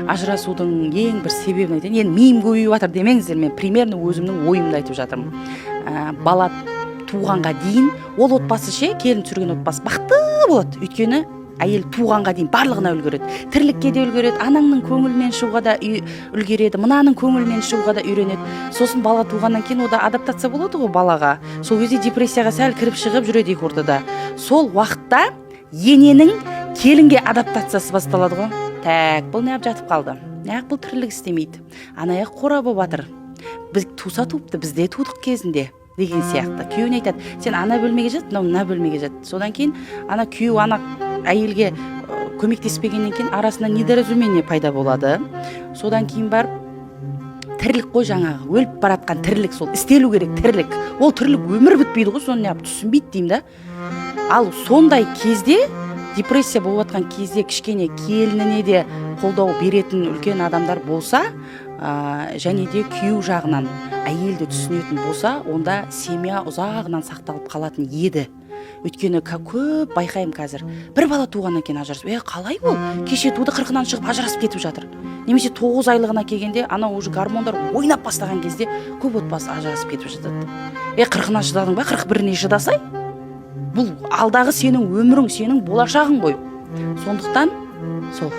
ажырасудың ең бір себебін айтайын. Енді миым көбейіп жатыр демеңіздер, мен примерно өзімнің ойымды айтып жатырмын. Бала туғанға дейін ол отбасы келін түсірген отбасы бақытты болады. Өйткені әйел туғанға дейін барлығына үлгереді. Тірлікке де үлгереді, анаңның көңілінен шығуға да үлгереді, мынаның көңілінен шығуға да үйренеді. Сосын бала туғаннан кейін ода адаптация болады ғой балаға. Сол кезде депрессияға сәл кіріп шығып жүреді екі ортада. Сол уақытта ененің келінге адаптациясы басталады ғой. Так, бұл неғып жатып қалды. Неғып бұл тірлік істемейді. Анаяқ қора болып жатыр. Біз туса туыпты, бізде тудық кезінде деген сияқты. Күйеуіне айтады, сен ана бөлмеге жат, мына бөлмеге жат. Содан кейін ана күйеу ана әйелге көмектеспегеннен кейін арасында недоразумение пайда болады. Содан кейін барып тірлік қой жаңағы, өліп баратқан тірлік, сол істелу керек тірлік. Ол тірлік өмір бітпейді ғой, соны неғып түсінбейді деймін да. Ал сондай кезде, депрессия болып жатқан кезде кішкене келініне де қолдау беретін үлкен адамдар болса, және де күйеу жағынан әйелді түсінетін болса, онда семья ұзағынан сақталып қалатын еді. Өйткені көп байқаймын қазір. Бір бала туғаннан кейін ажырасып, қалай ол? Кеше туды 40-нан шығып ажырасып кетіп жатыр. Немесе 9 айлығына келгенде, ана уже гормондар ойнап бастаған кезде көп отбасы ажырасып кетіп жатады. 40-на шыдадың ба? 41-не шыдасай? Бұл алдағы сенің өмірің, сенің болашағың ғой. Сондықтан сол